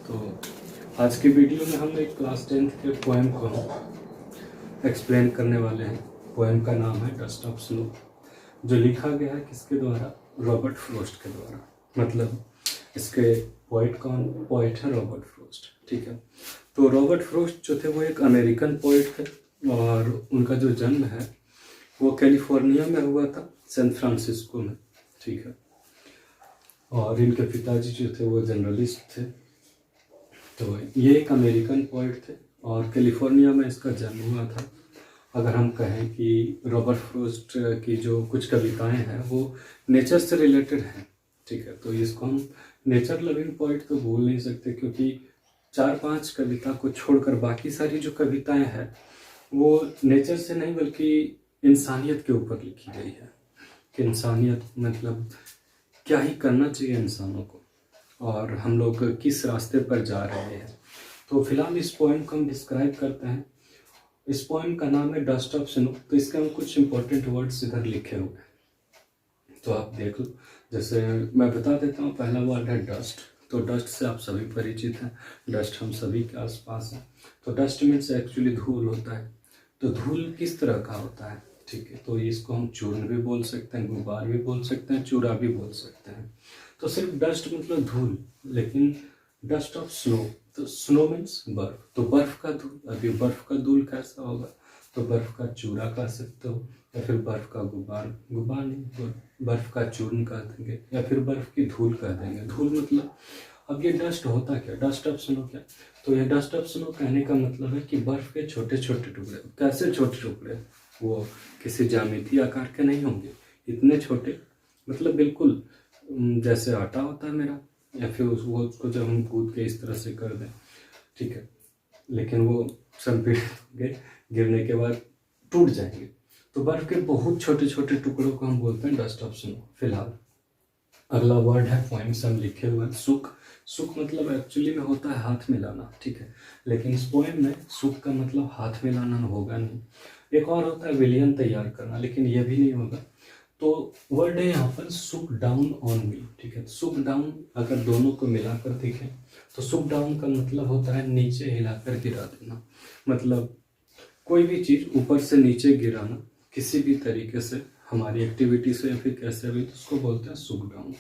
तो आज के वीडियो में हम एक क्लास 10th के पोएम को एक्सप्लेन करने वाले हैं। पोएम का नाम है डस्ट ऑफ स्नो, जो लिखा गया है किसके द्वारा? रॉबर्ट फ्रॉस्ट के द्वारा। मतलब इसके पोएट है रॉबर्ट फ्रॉस्ट। ठीक है, तो रॉबर्ट फ्रॉस्ट जो थे वो एक अमेरिकन पोएट थे और उनका जो जन्म है वो कैलिफोर्निया में हुआ था, सैन फ्रांसिस्को में। ठीक है, और इनके पिताजी जो थे वो जर्नलिस्ट थे। तो ये एक अमेरिकन पोएट थे और कैलिफोर्निया में इसका जन्म हुआ था। अगर हम कहें कि रॉबर्ट फ्रॉस्ट की जो कुछ कविताएं हैं वो नेचर से रिलेटेड हैं। ठीक है, तो इसको हम नेचर लविंग पोएट तो बोल नहीं सकते, क्योंकि 4-5 कविता को छोड़कर बाकी सारी जो कविताएं हैं वो नेचर से नहीं बल्कि इंसानियत के ऊपर लिखी गई है कि इंसानियत मतलब क्या ही करना चाहिए इंसानों को और हम लोग किस रास्ते पर जा रहे हैं। तो फिलहाल इस पोएम को हम डिस्क्राइब करते हैं। इस पोएम का नाम है डस्ट ऑफ स्नो। तो इसके हम कुछ इंपॉर्टेंट वर्ड्स इधर लिखे हुए हैं, तो आप देख लो। जैसे मैं बता देता हूँ, पहला वर्ड है डस्ट। तो डस्ट से आप सभी परिचित हैं, डस्ट हम सभी के आसपास है। तो डस्ट मीन्स एक्चुअली धूल होता है। तो धूल किस तरह का होता है? ठीक है, तो इसको हम चूर्ण भी बोल सकते हैं, गुब्बार भी बोल सकते हैं, चूरा भी बोल सकते हैं। तो सिर्फ डस्ट मतलब धूल, लेकिन डस्ट ऑफ स्नो, तो स्नो मीन्स बर्फ। तो बर्फ का धूल, अभी बर्फ का धूल कैसा होगा? तो बर्फ का चूरा कह सकते हो, या फिर बर्फ का गुब्बार नहीं, बर्फ का चूर्ण कह देंगे, या फिर बर्फ की धूल कह देंगे। धूल मतलब, अब ये डस्ट होता क्या? डस्ट ऑफ स्नो क्या? तो ये डस्ट ऑफ स्नो कहने का मतलब है कि बर्फ के छोटे छोटे टुकड़े। कैसे छोटे टुकड़े? वो किसी ज्यामितीय आकार के नहीं होंगे, इतने छोटे, मतलब बिल्कुल जैसे आटा होता है मेरा, या फिर उसको जब हम कूद के इस तरह से कर दें, ठीक है, लेकिन वो संपीड़ के गिरने के बाद टूट जाएंगे। तो बर्फ के बहुत छोटे छोटे टुकड़ों को हम बोलते हैं डस्ट ऑफ स्नो। फिलहाल अगला वर्ड है पोएम से हम लिखे हुए हैं सुख। सुख मतलब एक्चुअली में होता है हाथ मिलाना। ठीक है, लेकिन इस पोएम में सुख का मतलब हाथ मिलाना होगा नहीं। एक और होता है विलियन तैयार करना, लेकिन यह भी नहीं होगा। तो वर्ड है यहाँ पर सुक डाउन ऑन मी। ठीक है, सुक डाउन अगर दोनों को मिलाकर देखें तो सुक डाउन का मतलब होता है नीचे हिलाकर गिरा देना। मतलब कोई भी चीज ऊपर से नीचे गिराना किसी भी तरीके से, हमारी एक्टिविटी से या फिर कैसे भी, तो उसको बोलते हैं सुक डाउन।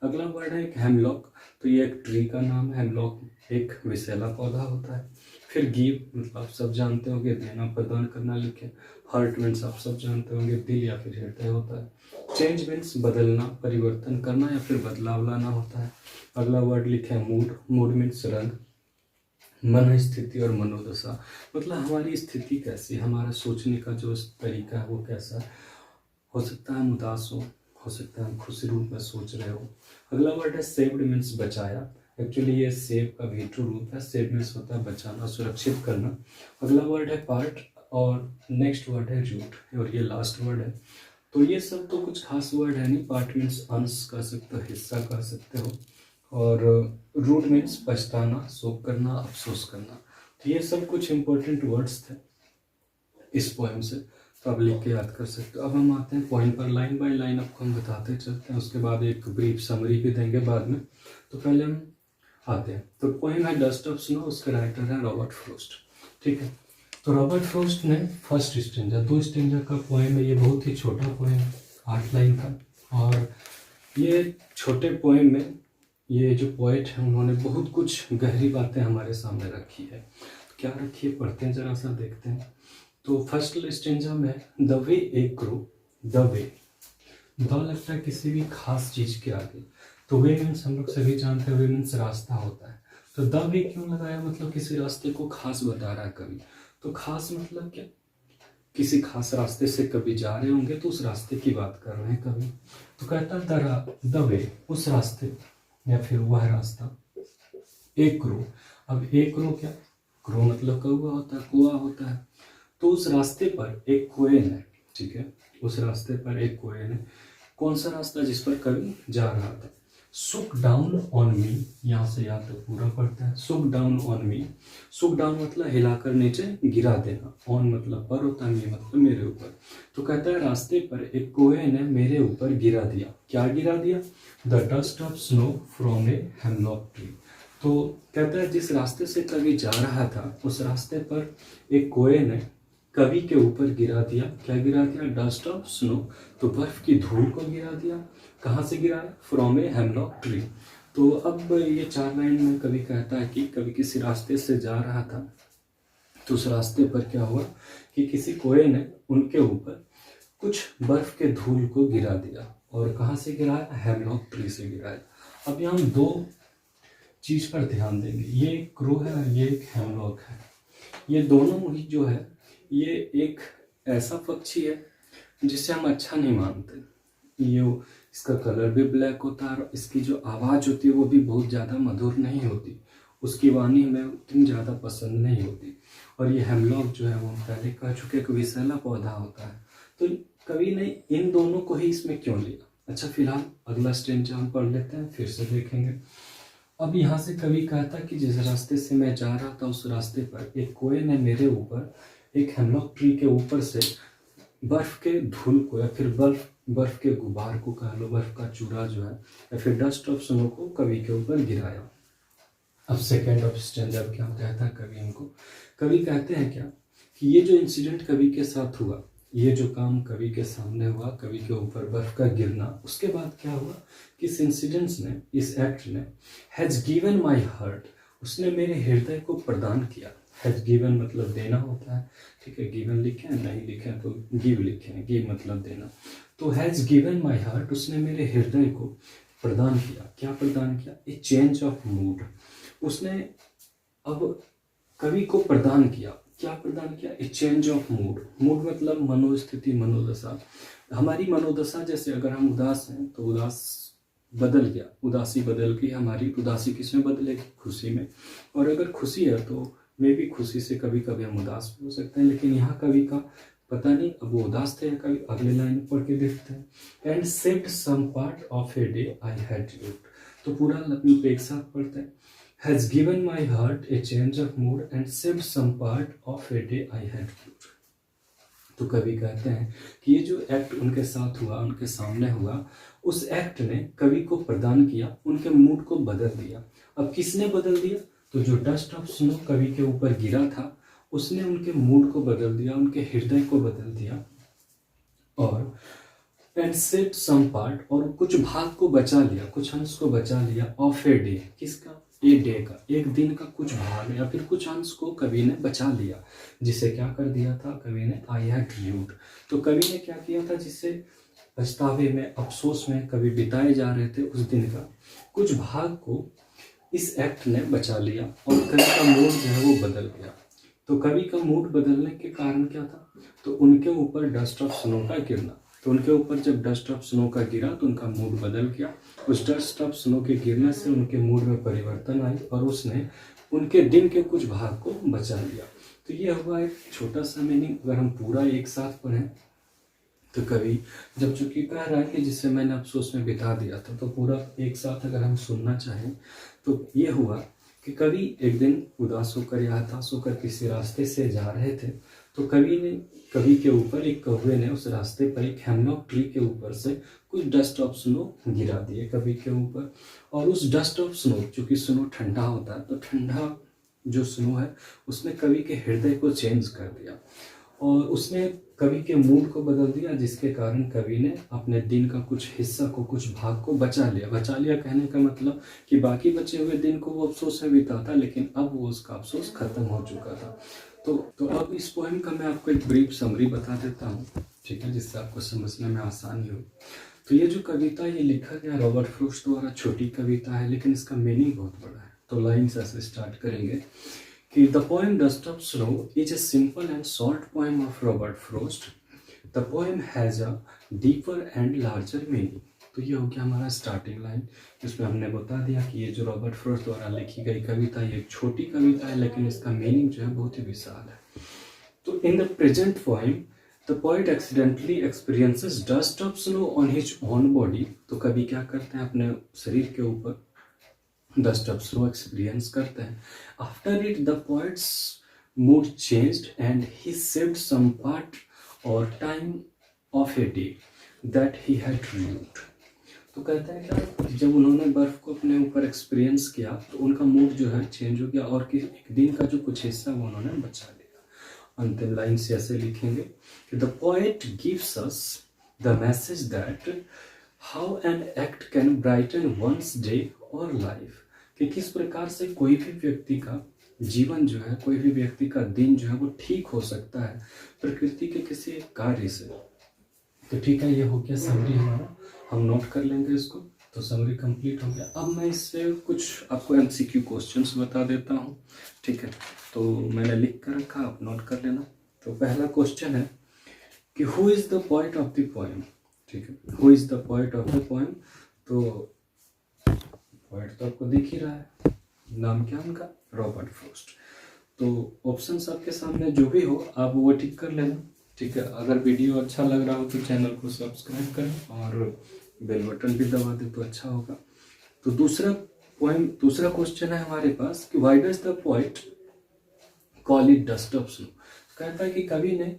अगला वर्ड है एक हेमलॉक। तो ये एक ट्री का नाम है। हेमलॉक एक विषैला पौधा होता है। फिर गिव मतलब आप सब जानते होंगे, देना प्रदान करना लिखे। हार्ट मीन्स आप सब जानते होंगे दिल या फिर हृदय होता है। चेंज मीन्स बदलना, परिवर्तन करना या फिर बदलाव लाना होता है। अगला वर्ड लिखे है मूड। मूड मीन्स रंग, मन स्थिति और मनोदशा, मतलब हमारी स्थिति कैसी, हमारा सोचने का जो तरीका है वो कैसा हो सकता है। हम उदास हो सकता है हम खुशी रूप में सोच रहे हो। अगला वर्ड है सेव्ड मीन्स बचाया। एक्चुअली ये सेव का भी ट्रू रूप है। सेव मीन्स होता है बचाना, सुरक्षित करना। अगला वर्ड है पार्ट और नेक्स्ट वर्ड है रूट, और ये लास्ट वर्ड है। तो ये सब तो कुछ खास वर्ड है नहीं। पार्ट मीन्स अंश कह सकते हो, हिस्सा कह सकते हो, और रूट मीन्स पछताना, शोक करना, अफसोस करना। तो ये सब कुछ इंपॉर्टेंट वर्ड्स थे इस पोएम से, तो आप लिख के याद कर सकते हो। अब हम आते हैं पोएम पर, लाइन बाय लाइन आपको हम बताते चलते हैं, उसके बाद एक ब्रीफ समरी भी देंगे बाद में। तो पहले हम आते हैं, तो पोएम है डस्ट ऑफ स्नो, उसके राइटर है रॉबर्ट फ्रॉस्ट। ठीक है, तो रॉबर्ट फ्रॉस्ट ने फर्स्ट स्टेंजा, 2 स्टेंजा का पोएम है। ये बहुत ही छोटा पोएम, 8 लाइन का। और ये छोटे पोएम में ये जो पोएट है उन्होंने बहुत कुछ गहरी बातें हमारे सामने रखी है। तो क्या रखी है, पढ़ते हैं, जरा सा देखते हैं। तो फर्स्ट स्टेंजा में the way A grow, the way, the लगता है किसी भी खास चीज के आगे। तो वे मीन्स हम लोग सभी जानते हैं, वे मीन्स रास्ता होता है। तो द वे क्यों लगाया? मतलब किसी रास्ते को खास बता रहा है कवि। तो खास मतलब क्या? किसी खास रास्ते से कभी जा रहे होंगे तो उस रास्ते की बात कर रहे हैं कवि। तो कहता है द वे, उस रास्ते या फिर वह रास्ता। एक क्रो, अब एक क्रो क्या? क्रो मतलब कौवा होता है, कुआ होता है। तो उस रास्ते पर एक कोयल है। ठीक है, उस रास्ते पर एक कोयल है। कौन सा रास्ता? जिस पर कवि जा रहा था। सुक डाउन ऑन मी, यहाँ से या तो पूरा पड़ता है। सुक डाउन ऑन मी, सुक डाउन मतलब हिलाकर नीचे गिरा देना। ऑन मतलब पर होता है, मी मतलब मेरे ऊपर। तो कहता है रास्ते पर एक कोयल ने मेरे ऊपर गिरा दिया। क्या गिरा दिया? The dust of snow from a hemlock tree. तो कहता है जिस रास्ते से कवि जा रहा था उस रास्ते पर एक कोए ने कवि के ऊपर गिरा दिया। क्या गिरा दिया? Dust of snow. तो बर्फ की धूल को गिरा दिया। कहाँ से गिराया? From a hemlock tree. तो अब ये 4 लाइन में कवि कहता है कि कवि किसी रास्ते से जा रहा था तो उस रास्ते पर क्या हुआ कि किसी कोए ने उनके ऊपर कुछ बर्फ के धूल को गिरा दिया। और कहाँ से गिराया? हेमलॉक ट्री से गिराया। अब यहाँ हम 2 चीज पर ध्यान देंगे। ये एक क्रो है और ये एक हेमलॉक है। ये दोनों ही जो है ये एक ऐसा पक्षी है जिसे हम अच्छा नहीं मानते। ये इसका कलर भी ब्लैक होता है और इसकी जो आवाज़ होती है वो भी बहुत ज़्यादा मधुर नहीं होती। उसकी वाणी हमें उतनी ज़्यादा पसंद नहीं होती। और ये हेमलॉक जो है वो हम पहले कह चुके एक विषैला पौधा होता है। तो कवि ने इन दोनों को ही इसमें क्यों लिया? अच्छा, फिलहाल अगला स्टेंजा हम पढ़ लेते हैं, फिर से देखेंगे। अब यहाँ से कवि कहता कि जिस रास्ते से मैं जा रहा था उस रास्ते पर एक कोए ने मेरे ऊपर एक हेमलॉक ट्री के ऊपर से बर्फ के धूल को या फिर बर्फ के गुबार को कह लो, बर्फ का चूरा जो है या फिर डस्ट ऑफ स्नो को कवि के ऊपर गिराया। अब सेकेंड ऑफ स्टेंजा क्या कहता है कवि इनको? कवि कहते हैं क्या कि ये जो इंसिडेंट कवि के साथ हुआ, ये जो काम कवि के सामने हुआ, कवि के ऊपर बर्फ का गिरना, उसके बाद क्या हुआ कि इस इंसिडेंट्स ने, इस एक्ट ने हैज गिवन माई हार्ट, उसने मेरे हृदय को प्रदान किया। हैज गिवन मतलब देना होता है, ठीक है। गिवन लिखे हैं, नहीं लिखे हैं तो गिव लिखे हैं, गिव मतलब देना। तो हैज गिवन माई हार्ट, उसने मेरे हृदय को प्रदान किया। क्या प्रदान किया? ए चेंज ऑफ मूड। उसने अब कवि को प्रदान किया। क्या प्रदान किया? ए चेंज ऑफ मूड। मूड मतलब मनोस्थिति, मनोदशा। हमारी मनोदशा, जैसे अगर हम उदास हैं तो उदास बदल गया, उदासी बदल गई हमारी। उदासी किस में बदलेगी? खुशी में। और अगर खुशी है तो मे भी खुशी से कभी कभी हम उदास भी हो सकते हैं। लेकिन यहाँ कवि का पता नहीं अब वो उदास थे या कवि। अगले लाइन पढ़ के देखते हैं। And saved some part of a day I had rued. तो पूरा अपनी एक साथ पढ़ते हैं। Has given my heart a change of mood and saved some part of a day I had rued. तो कवि कहते हैं कि ये जो एक्ट उनके साथ हुआ, उनके सामने हुआ, उस एक्ट ने कवि को प्रदान किया, उनके मूड को बदल दिया। अब किसने बदल दिया? तो जो डस्ट ऑफ स्नो कवि के ऊपर गिरा था उसने उनके मूड को बदल दिया, उनके हृदय को बदल दिया। और एंड सेव्ड सम पार्ट, और कुछ भाग को बचा लिया, कुछ अंश को बचा लिया। ऑफ ए डे, किसका? ए डे का, एक दिन का कुछ भाग या फिर कुछ अंश को कवि ने बचा लिया। जिसे क्या कर दिया था कवि ने? आई हैड यूड। तो कवि ने क्या किया था? जिसे पछतावे में, अफसोस में कवि बिताए जा रहे थे उस दिन का कुछ भाग को इस एक्ट ने बचा लिया और कवि का मूड जो है वो बदल गया। तो कवि का मूड बदलने के कारण क्या था? तो उनके ऊपर डस्ट ऑफ स्नो का गिरना। तो उनके ऊपर जब डस्ट ऑफ स्नो का गिरा तो उनका मूड बदल गया। उस डस्ट ऑफ स्नो के गिरने से उनके मूड में परिवर्तन आई और उसने उनके दिन के कुछ भाग को बचा लिया। तो ये हुआ एक छोटा सा मीनिंग। अगर हम पूरा एक साथ पढ़ें तो कवि जब चूंकि कह रहा है कि जिससे मैंने अफसोस में बिता दिया था, तो पूरा एक साथ अगर हम सुनना चाहें तो ये हुआ कि कवि एक दिन उदास होकर या हताश होकर किसी रास्ते से जा रहे थे। तो कवि के ऊपर एक कौवे ने उस रास्ते पर एक हेमलॉक ट्री के ऊपर से कुछ डस्ट ऑफ स्नो गिरा दिए कवि के ऊपर। और उस डस्ट ऑफ स्नो, चूंकि स्नो ठंडा होता है, तो ठंडा जो स्नो है उसने कवि के हृदय को चेंज कर दिया और उसने कवि के मूड को बदल दिया, जिसके कारण कवि ने अपने दिन का कुछ हिस्सा को, कुछ भाग को बचा लिया। बचा लिया कहने का मतलब कि बाकी बचे हुए दिन को वो अफसोस में बिताता, लेकिन अब वो उसका अफसोस खत्म हो चुका था। तो अब इस पोएम का मैं आपको एक ब्रीफ समरी बता देता हूँ, ठीक है, जिससे आपको समझने में आसानी हो। तो ये जो कविता ये लिखा गया रॉबर्ट फ्रोस्ट द्वारा, छोटी कविता है लेकिन इसका मीनिंग बहुत बड़ा है। तो लाइन से स्टार्ट करेंगे कि the poem Dust of Snow is a simple and short poem of Robert Frost. The poem has a deeper and larger meaning. तो ये हो गया हमारा स्टार्टिंग लाइन, जिसमें हमने बता दिया कि ये जो रॉबर्ट फ्रोस्ट द्वारा लिखी गई कविता ये एक छोटी कविता है लेकिन इसका मीनिंग जो है बहुत ही विशाल है। तो in the present poem the poet accidentally experiences dust of snow on his own body. तो कवि क्या करते हैं? अपने शरीर के ऊपर डस्ट ऑफ स्नो एक्सपीरियंस करते हैं। After it the poet's mood changed and he saved some part और time of a day that he had read. तो कहता है क्या, जब उन्होंने बर्फ को अपने ऊपर एक्सपीरियंस किया तो उनका मूड जो है चेंज हो गया और कि एक दिन का जो कुछ हिस्सा वो उन्होंने बचा लिया। अंतिम लाइन से ऐसे लिखेंगे कि the poet gives us the message that how an act can brighten one's day और लाइफ, कि किस प्रकार से कोई भी व्यक्ति का जीवन जो है, कोई भी व्यक्ति का दिन जो है वो ठीक हो सकता है प्रकृति के किसी एक कार्य से। तो ठीक है, ये हो गया समरी हमारा, हम नोट कर लेंगे इसको। तो समरी कंप्लीट हो गया। अब मैं इससे कुछ आपको एमसीक्यू क्वेश्चंस बता देता हूँ, ठीक है। तो मैंने लिख कर रखा, आप नोट कर लेना। तो पहला क्वेश्चन है कि who is the poet of the poem, ठीक है, who is the poet of the poem. तो पोएट तो आपको दिख ही रहा है, नाम क्या उनका, रॉबर्ट फ्रॉस्ट। तो ऑप्शंस आपके सामने जो भी हो आप वो टिक कर लेना, ठीक है। अगर वीडियो अच्छा लग रहा हो तो चैनल को सब्सक्राइब करें और बेल बटन भी दबा दे तो अच्छा होगा। तो दूसरा क्वेश्चन है हमारे पास कि why does the poet call it dust of snow. कहता है कि कवि ने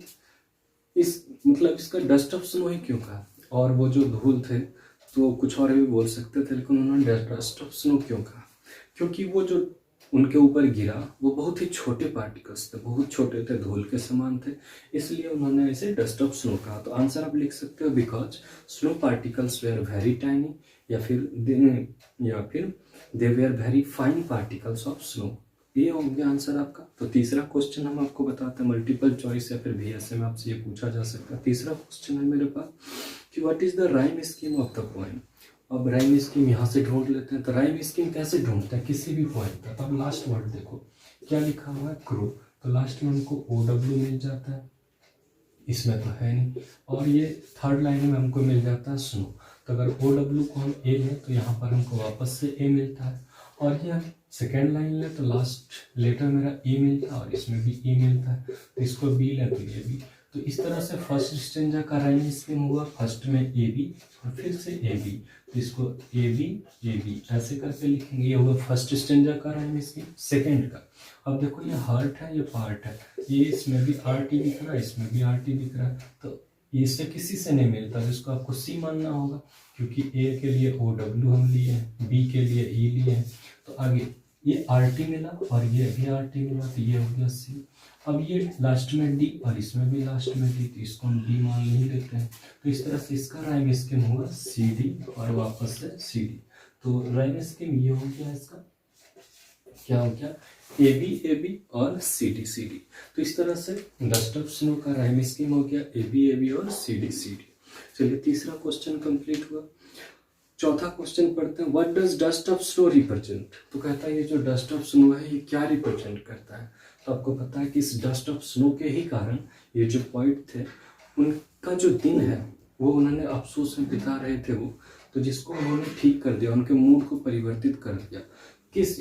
इसका डस्ट ऑफ स्नो ही क्यों कहा, और वो जो धूल थे तो कुछ और भी बोल सकते थे, लेकिन उन्होंने डस्ट ऑफ स्नो क्यों कहा, क्योंकि वो जो उनके ऊपर गिरा वो बहुत ही छोटे पार्टिकल्स थे, बहुत छोटे थे, धूल के समान थे, इसलिए उन्होंने इसे डस्ट ऑफ स्नो कहा। तो आंसर आप लिख सकते हो because snow particles were very tiny, या फिर they were very fine particles of snow. ये हो गया आंसर आपका। तो तीसरा क्वेश्चन हम आपको बताते हैं, मल्टीपल चॉइस या फिर VSA में आपसे ये पूछा जा सकता है। तीसरा क्वेश्चन है मेरे पास कि what is the rhyme scheme of the poem. अब राइम स्कीम यहाँ से ढूंढ लेते हैं। तो राइम स्कीम कैसे ढूंढते हैं किसी भी पोएम का। तो अब लास्ट वर्ड देखो क्या लिखा हुआ है, क्रो। तो लास्ट में हमको OW मिल जाता है, इसमें तो है नहीं, और ये थर्ड लाइन में हमको मिल जाता है स्नो। तो अगर OW को हम A लें तो यहाँ पर हमको वापस से A मिलता है, और ये सेकेंड लाइन ले तो लास्ट लेटर मेरा E मिलता है और इसमें भी E मिलता है। तो इसको B ले तो ये भी। तो इस तरह से फर्स्ट स्टेंजा का राइम स्कीम हुआ, फर्स्ट में AB और फिर से AB, तो इसको AB ऐसे करके लिखेंगे। ये हुआ फर्स्ट स्टेंजा का राइम स्कीम। सेकेंड का, अब देखो ये हर्ट है, ये पार्ट है, ये इसमें भी RT दिख रहा है, इसमें भी RT दिख रहा है, तो इससे किसी से नहीं मिलता, जिसको आपको C मानना होगा, क्योंकि A के लिए OW हम लिए हैं, B के लिए E लिए हैं। तो आगे ये RT मिला और ये भी RT मिला, तो ये हो गया C। अब ये लास्ट में D और इसमें भी लास्ट में D, तो इसको हम D मान नहीं लेते हैं। तो इस तरह से इसका राइम स्कीम होगा CD और वापस से CD। तो राइम स्कीम ये हो गया, इसका क्या हो गया, AB और CD। तो इस तरह से डस्ट ऑफ स्नो का राइम स्कीम हो गया AB और CD। चलिए तीसरा क्वेश्चन कंप्लीट हुआ। चौथा क्वेश्चन पढ़ते हैं, what does dust of snow represent. तो कहता है ये जो डस्ट ऑफ स्नो है ये क्या रिप्रेजेंट करता है। तो आपको पता है कि इस डस्ट ऑफ स्नो के ही कारण ये जो पोएट थे उनका जो दिन है वो उन्होंने अफसोस में बिता रहे थे वो, तो जिसको उन्होंने ठीक कर दिया, उनके मूड को परिवर्तित कर दिया।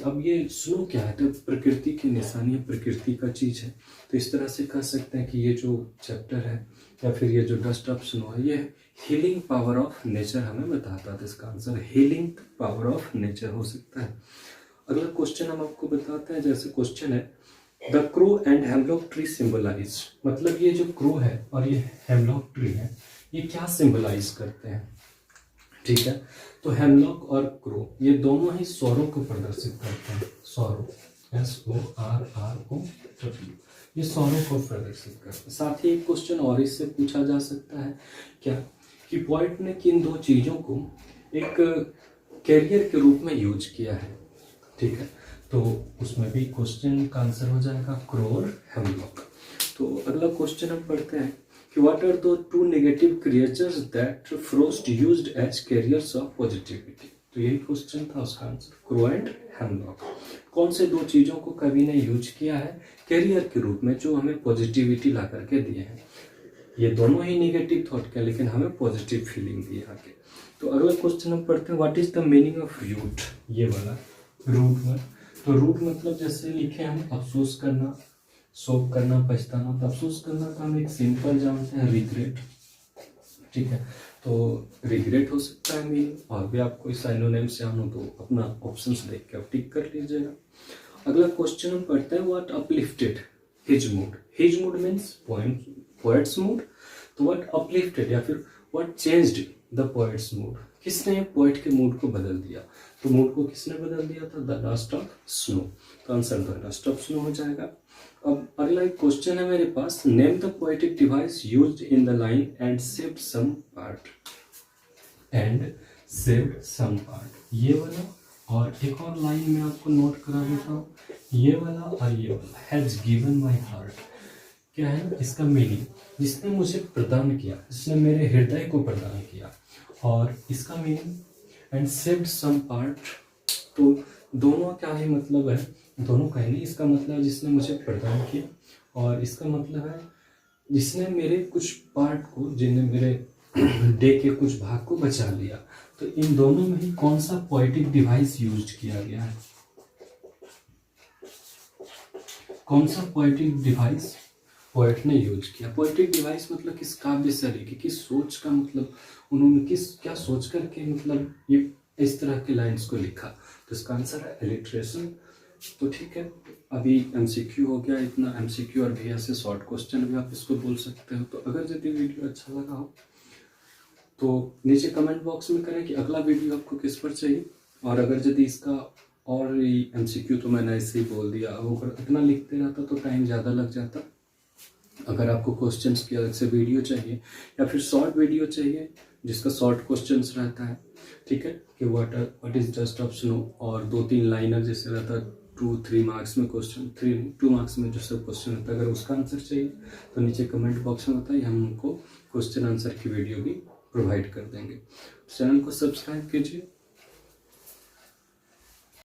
अब ये स्नो क्या है, तो प्रकृति की निशानी है, प्रकृति का चीज है। तो इस तरह से कह सकते हैं कि ये जो चैप्टर है या फिर ये जो डस्ट ऑफ स्नो है ये हीलिंग पावर ऑफ नेचर हमें बताता है। तो इसका answer healing power of nature हो सकता है। अगला क्वेश्चन हम आपको बताते हैं, जैसे क्वेश्चन है the crow and hemlock tree symbolise. मतलब ये जो क्रो है और ये हेमलॉक ट्री है ये क्या सिंबलाइज करते हैं, ठीक है। तो हेमलॉक और क्रो ये दोनों ही सौरों को प्रदर्शित करते हैं, सौरों, SORROW, ये सौरों को प्रदर्शित करते हैं। साथ ही एक क्वेश्चन और इससे पूछा जा सकता है क्या, कि पोएट ने किन दो चीजों को एक कैरियर के रूप में यूज किया है, ठीक है। तो उसमें भी क्वेश्चन का आंसर हो जाएगा क्रो और हेमलॉक। तो अगला क्वेश्चन हम पढ़ते हैं कि व्हाट आर दो two negative creatures that Frost used as carriers of positivity. तो यही क्वेश्चन था, उसका आंसर क्रो एंड हेमलॉक। कौन से दो चीजों को कवि ने यूज किया है कैरियर के रूप में जो हमें पॉजिटिविटी ला करके दिए हैं। ये दोनों ही नेगेटिव थॉट के, लेकिन हमें पॉजिटिव फीलिंग दिए आगे। तो अगला क्वेश्चन हम पढ़ते हैं, what is the meaning of root. ये वाला रूट में, तो रूट मतलब जैसे लिखे हम अफसोस करना, शोक करना, पछताना। तो अफसोस करना का हम एक सिंपल जानते हैं रिग्रेट, ठीक है। तो रिग्रेट हो सकता है मीनिंग, और भी आपको इस साइनोनिम से आनो तो अपना ऑप्शंस देख के आप टिक कर लीजिएगा। अगला क्वेश्चन हम पढ़ते हैं, what uplifted his mood. His mood means poets mood. तो व्हाट अपलिफ्टेड या फिर what changed the poet's mood. किसने पोएट के मूड को बदल दिया? तो मूड को किसने बदल दिया था? The dust of snow. तो answer the dust of snow हो जाएगा। अब अगला एक क्वेश्चन है मेरे पास, name the poetic device used in the line and saved some part. And saved some part, ये वाला और एक और लाइन में आपको नोट करा देता हूँ, ये वाला और ये वाला, हैज गिवन माई हार्ट, क्या है इसका मीनिंग? जिसने मुझे प्रदान किया, जिसने मेरे हृदय को प्रदान किया। और इसका meaning and saved some part, तो दोनों क्या ही मतलब है? दोनों का ही नहीं, इसका मतलब है जिसने मुझे प्रदान किया और इसका मतलब है जिसने मेरे कुछ पार्ट को, जिन्हें मेरे डे के कुछ भाग को बचा लिया। तो इन दोनों में ही कौन सा पोएटिक डिवाइस यूज किया गया है? कौन सा पोएटिक डिवाइस पोएट ने यूज किया? पोएटिक डिवाइस मतलब किस काव्य शैली की, किस सोच का, मतलब उन्होंने किस क्या सोच करके मतलब ये इस तरह के लाइंस को लिखा? तो इसका आंसर है एलिट्रेशन। तो ठीक है, अभी एमसीक्यू हो गया इतना, एमसीक्यू और भैया से शॉर्ट क्वेश्चन भी आप इसको बोल सकते हो। तो अगर यदि वीडियो अच्छा लगा हो तो नीचे कमेंट बॉक्स में करें कि अगला वीडियो आपको किस पर चाहिए। और अगर यदि इसका और एमसीक्यू तो मैंने ऐसे ही बोल दिया, अब अगर इतना लिखते रहता तो टाइम ज़्यादा लग जाता। अगर आपको क्वेश्चंस की अलग से वीडियो चाहिए या फिर शॉर्ट वीडियो चाहिए जिसका शॉर्ट क्वेश्चंस रहता है, ठीक है, कि what is dust of snow, और 2-3 लाइनर जैसे रहता है 2-3 मार्क्स में क्वेश्चन, 2 मार्क्स में जो सब क्वेश्चन रहता है, अगर उसका आंसर चाहिए तो नीचे कमेंट बॉक्स में बताइए, हम उनको क्वेश्चन आंसर की वीडियो भी प्रोवाइड कर देंगे। चैनल को सब्सक्राइब कीजिए